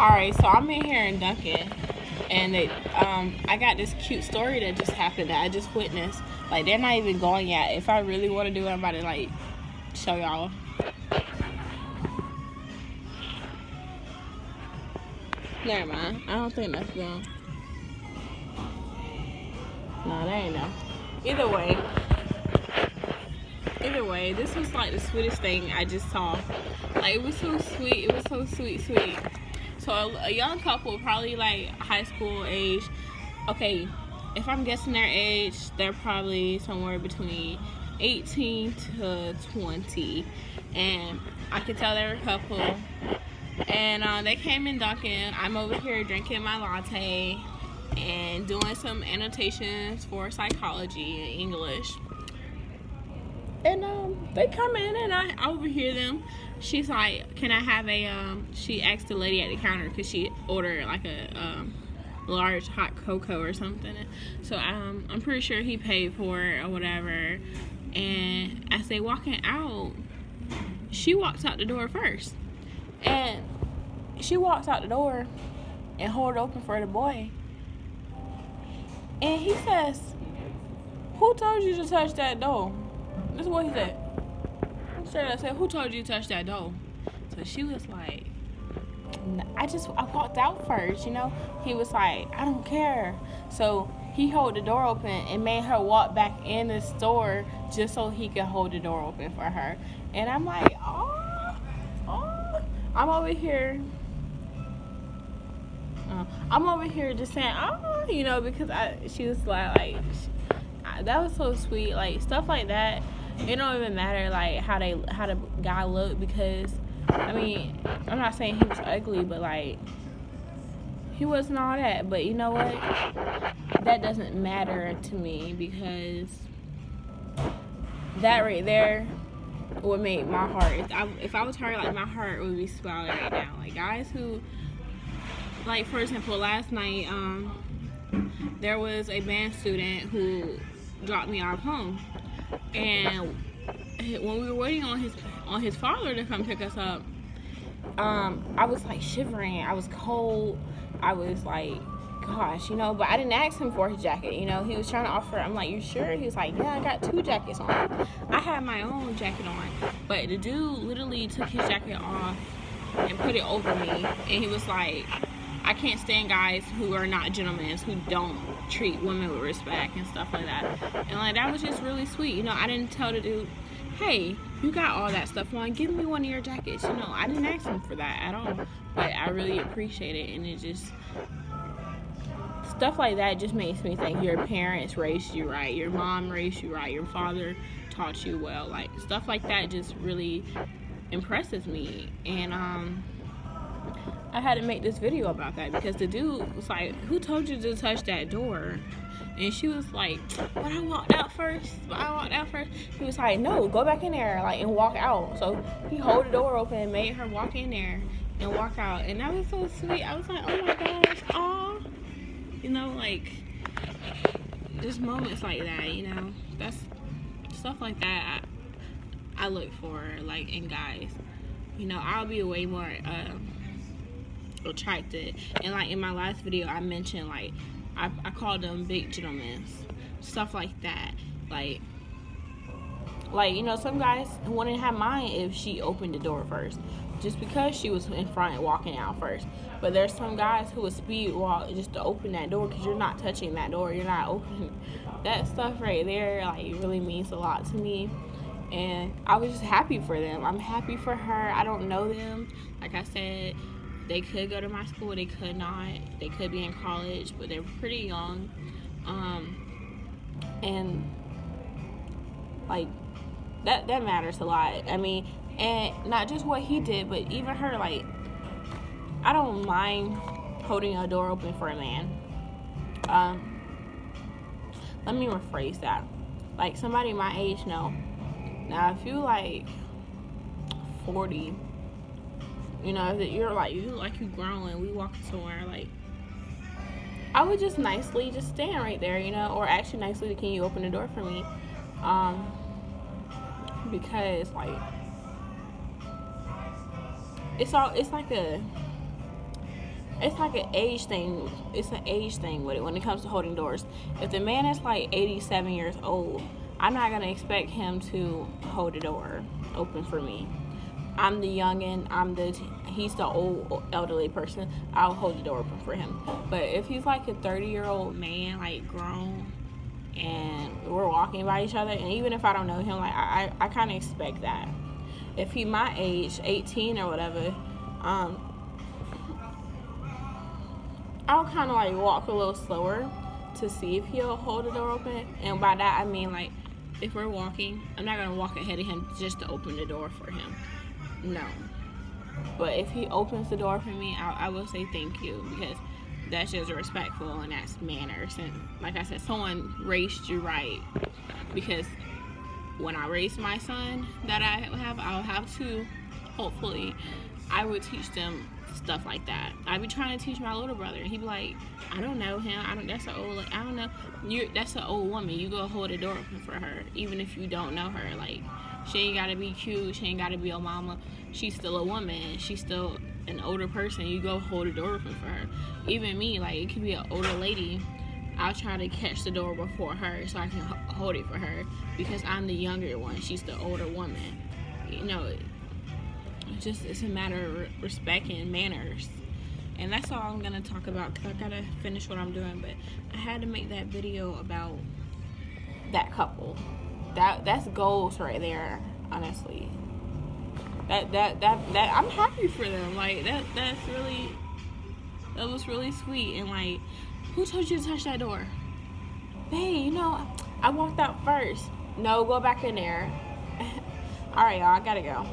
Alright, so I'm in here in Dunkin, and I got this cute story that just happened that I just witnessed. Like, they're not even going yet. If I really want to do it, I'm about to, like, show y'all. Never mind. I don't think that's them. No, that ain't them. Either way, this was, like, the sweetest thing I just saw. Like, it was so sweet. It was so sweet. So a young couple, probably like high school age. Okay, if I'm guessing their age, they're probably somewhere between 18 to 20. And I could tell they're a couple. And they came in Dunkin'. I'm over here drinking my latte and doing some annotations for psychology and English. And they come in and I overhear them. She's like, "Can I have a?" She asked the lady at the counter because she ordered like a large hot cocoa or something. So I'm pretty sure he paid for it or whatever. And as they walking out, she walks out the door first, and she walks out the door and hold it open for the boy. And he says, "Who told you to touch that door?" This is what he said. I said, "Who told you to touch that door?" So she was like, I walked out first, you know. He was like, "I don't care." So he held the door open and made her walk back in the store just so he could hold the door open for her. And I'm like, oh. I'm over here just saying, oh, you know, because she was like that was so sweet. Like, stuff like that, it don't even matter like how the guy looked, because I mean, I'm not saying he was ugly, but like, he wasn't all that. But you know what, that doesn't matter to me, because that right there would make my heart, if I was her, like, my heart would be swelling right now. Like, guys who, like, for example, last night there was a band student who dropped me off home, and when we were waiting on his father to come pick us up, I was like shivering. I was cold. I was like, gosh, you know. But I didn't ask him for his jacket. You know, he was trying to offer. I'm like, "You sure?" He was like, "Yeah, I got 2 jackets on." I had my own jacket on, but the dude literally took his jacket off and put it over me, and he was like, "I can't stand guys who are not gentlemen, who don't treat women with respect," and stuff like that. And like, that was just really sweet. You know, I didn't tell the dude, "Hey, you got all that stuff on, give me one of your jackets." You know, I didn't ask him for that at all. But I really appreciate it, and it just, stuff like that just makes me think your parents raised you right, your mom raised you right, your father taught you well. Like, stuff like that just really impresses me. And I had to make this video about that, because the dude was like, "Who told you to touch that door?" And she was like, but I walked out first. He was like, "No, go back in there, like, and walk out." So he held the door open and made her walk in there and walk out. And that was so sweet. I was like, oh my gosh, aw. You know, like, just moments like that, you know. That's stuff like that I look for, like, in guys. You know, I'll be way more attracted. And like, in my last video, I mentioned, like, I called them big gentlemen, stuff like that. Like, you know, some guys wouldn't have mind if she opened the door first, just because she was in front and walking out first. But there's some guys who would speed walk just to open that door, because you're not touching that door, you're not opening that stuff right there. Like, it really means a lot to me. And I was just happy for them. I'm happy for her. I don't know them. Like I said, they could go to my school, they could not. They could be in college, but they're pretty young. And like, that matters a lot. I mean, and not just what he did, but even her. Like, I don't mind holding a door open for a man. Let me rephrase that. Like, somebody my age, no. Now, if you like 40, you know, that you're like, you grown and we walking somewhere, like, I would just nicely just stand right there, you know, or actually nicely, "Can you open the door for me?" Because like, it's like it's like an age thing. It's an age thing with it when it comes to holding doors. If the man is like 87 years old, I'm not gonna expect him to hold the door open for me. I'm the youngin. He's the old elderly person. I'll hold the door open for him. But if he's like a 30-year-old man, like grown, and we're walking by each other, and even if I don't know him, like I kind of expect that. If he my age, 18 or whatever, I'll kind of like walk a little slower to see if he'll hold the door open. And by that I mean, like, if we're walking, I'm not gonna walk ahead of him just to open the door for him. No. But if he opens the door for me, I will say thank you, because that's just respectful and that's manners. And like I said, someone raised you right, because when I raise my son that I'll have to, hopefully, I would teach them stuff like that. I be trying to teach my little brother, and he be like, I don't know him. That's an old. I don't know. That's an old woman. You go hold the door open for her, even if you don't know her. Like, she ain't gotta be cute. She ain't gotta be your mama. She's still a woman. She's still an older person. You go hold the door open for her. Even me, like, it could be an older lady. I'll try to catch the door before her so I can hold it for her, because I'm the younger one. She's the older woman. You know, it's a matter of respect and manners. And that's all I'm gonna talk about, because I gotta finish what I'm doing. But I had to make that video about that couple. That's goals right there, honestly. That I'm happy for them. Like, that was really sweet. And like, who told you to touch that door? Babe, you know, I walked out first. No, go back in there. All right, y'all, I gotta go.